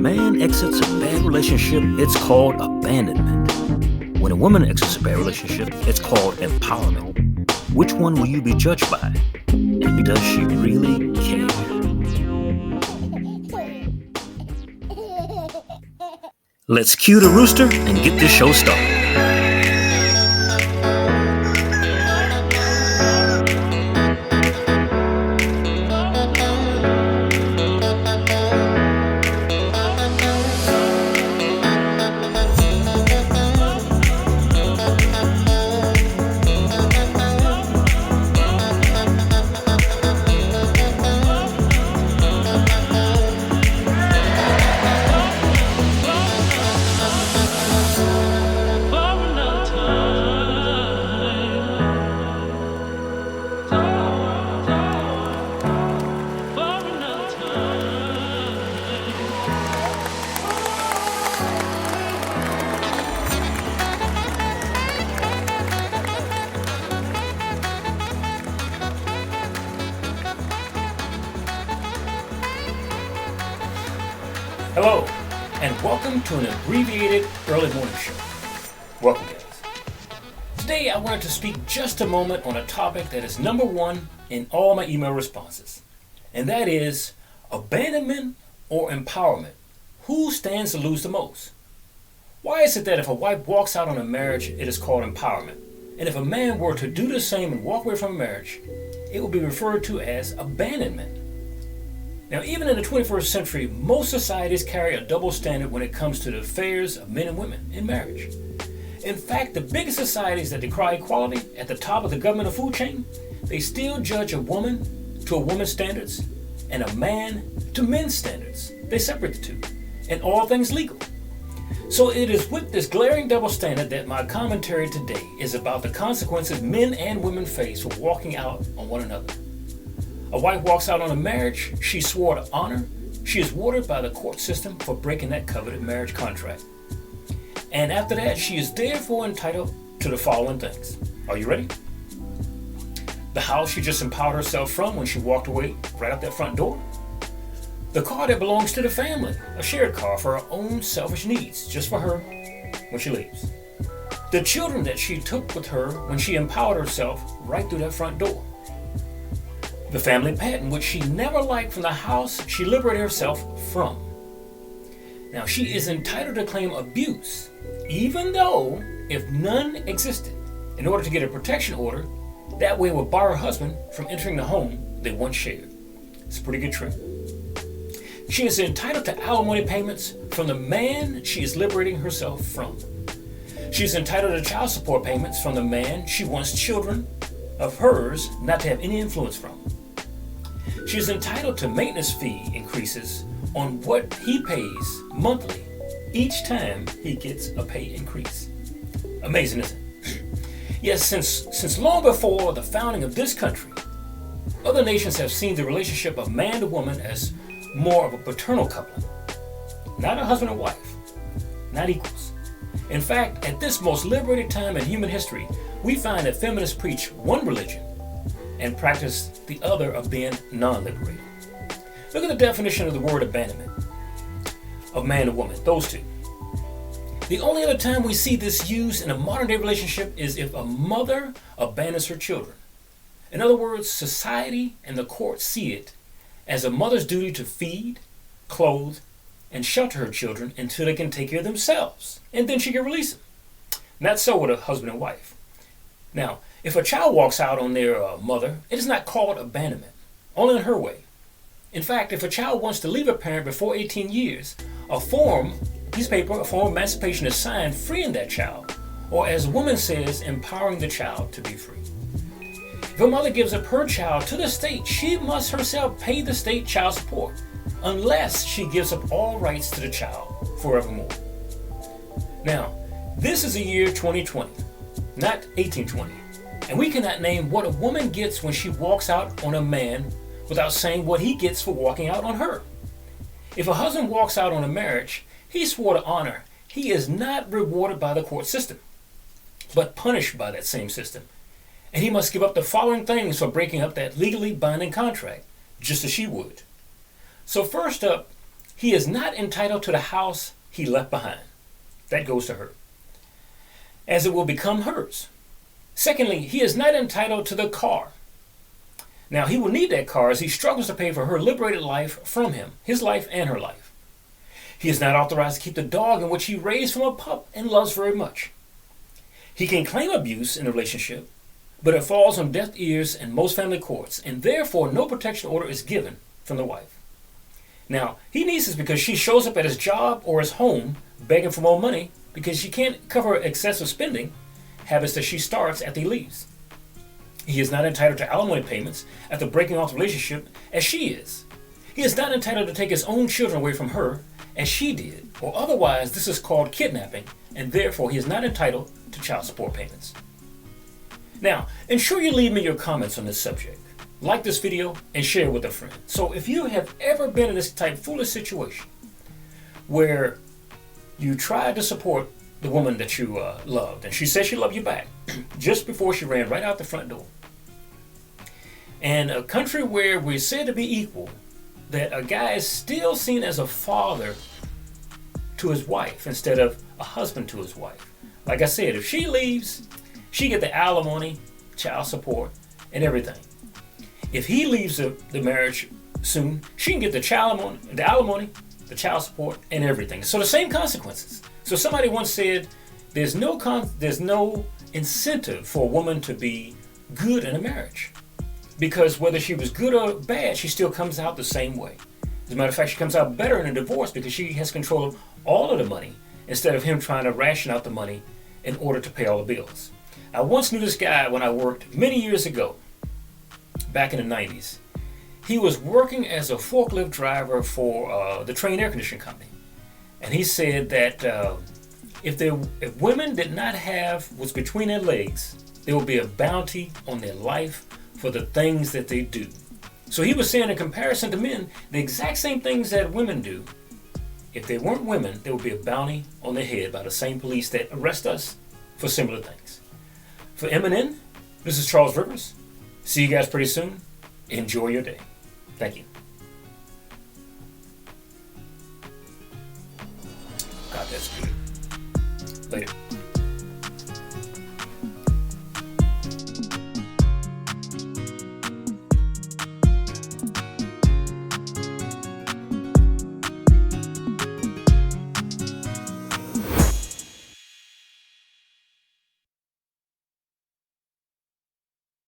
man exits a bad relationship, it's called abandonment. When a woman exits a bad relationship, it's called empowerment. Which one will you be judged by? And does she really care? Let's cue the rooster and get this show started. Hello, and welcome to an abbreviated early morning show. Welcome, guys. Today I wanted to speak just a moment on a topic that is number one in all my email responses, and that is abandonment or empowerment. Who stands to lose the most? Why is it that if a wife walks out on a marriage, it is called empowerment, and if a man were to do the same and walk away from a marriage, it would be referred to as abandonment? Now, even in the 21st century, most societies carry a double standard when it comes to the affairs of men and women in marriage. In fact, the biggest societies that decry equality at the top of the governmental food chain, they still judge a woman to a woman's standards and a man to men's standards. They separate the two, and all things legal. So it is with this glaring double standard that my commentary today is about the consequences men and women face for walking out on one another. A wife walks out on a marriage she swore to honor. She is watered by the court system for breaking that coveted marriage contract. And after that, she is therefore entitled to the following things. Are you ready? The house she just empowered herself from when she walked away right out that front door. The car that belongs to the family, a shared car for her own selfish needs, just for her when she leaves. The children that she took with her when she empowered herself right through that front door. The family pattern, which she never liked from the house she liberated herself from. Now, she is entitled to claim abuse, even though if none existed, in order to get a protection order, that way it would bar her husband from entering the home they once shared. It's a pretty good trick. She is entitled to alimony payments from the man she is liberating herself from. She is entitled to child support payments from the man she wants children of hers not to have any influence from. She is entitled to maintenance fee increases on what he pays monthly each time he gets a pay increase. Amazing, isn't it? Yes, since long before the founding of this country, other nations have seen the relationship of man to woman as more of a paternal coupling, not a husband and wife, not equals. In fact, at this most liberated time in human history, we find that feminists preach one religion and practice the other of being non-liberated. Look at the definition of the word abandonment, of man to woman, those two. The only other time we see this used in a modern day relationship is if a mother abandons her children. In other words, society and the courts see it as a mother's duty to feed, clothe, and shelter her children until they can take care of themselves, and then she can release them. Not so with a husband and wife. Now, if a child walks out on their mother, it is not called abandonment, only in her way. In fact, if a child wants to leave a parent before 18 years, a piece of paper, a form of emancipation is signed freeing that child, or as a woman says, empowering the child to be free. If a mother gives up her child to the state, she must herself pay the state child support, unless she gives up all rights to the child forevermore. Now, this is the year 2020, not 1820. And we cannot name what a woman gets when she walks out on a man without saying what he gets for walking out on her. If a husband walks out on a marriage he swore to honor, he is not rewarded by the court system, but punished by that same system. And he must give up the following things for breaking up that legally binding contract, just as she would. So first up, he is not entitled to the house he left behind. That goes to her, as it will become hers. Secondly, he is not entitled to the car. Now, he will need that car as he struggles to pay for her liberated life from him, his life and her life. He is not authorized to keep the dog in which he raised from a pup and loves very much. He can claim abuse in the relationship, but it falls on deaf ears in most family courts, and therefore no protection order is given from the wife. Now, he needs this because she shows up at his job or his home begging for more money because she can't cover excessive spending habits that she starts after he leaves. He is not entitled to alimony payments after breaking off the relationship as she is. He is not entitled to take his own children away from her as she did, or otherwise this is called kidnapping, and therefore he is not entitled to child support payments. Now, ensure you leave me your comments on this subject. Like this video and share it with a friend. So if you have ever been in this type foolish situation where you tried to support the woman that you loved, and she said she loved you back just before she ran right out the front door, and a country where we're said to be equal, that a guy is still seen as a father to his wife instead of a husband to his wife. Like I said, if she leaves, she get the alimony, child support, and everything. If he leaves the marriage soon, she can get the alimony, the child support, and everything. So the same consequences. So somebody once said, there's no incentive for a woman to be good in a marriage, because whether she was good or bad, she still comes out the same way. As a matter of fact, she comes out better in a divorce because she has control of all of the money instead of him trying to ration out the money in order to pay all the bills. I once knew this guy when I worked many years ago, back in the 90s. He was working as a forklift driver for the Train Air Conditioning Company. And he said that if women did not have what's between their legs, there would be a bounty on their life for the things that they do. So he was saying, in comparison to men, the exact same things that women do. If they weren't women, there would be a bounty on their head by the same police that arrest us for similar things. For MNN, this is Charles Rivers. See you guys pretty soon. Enjoy your day. Thank you. God, that's good. Later.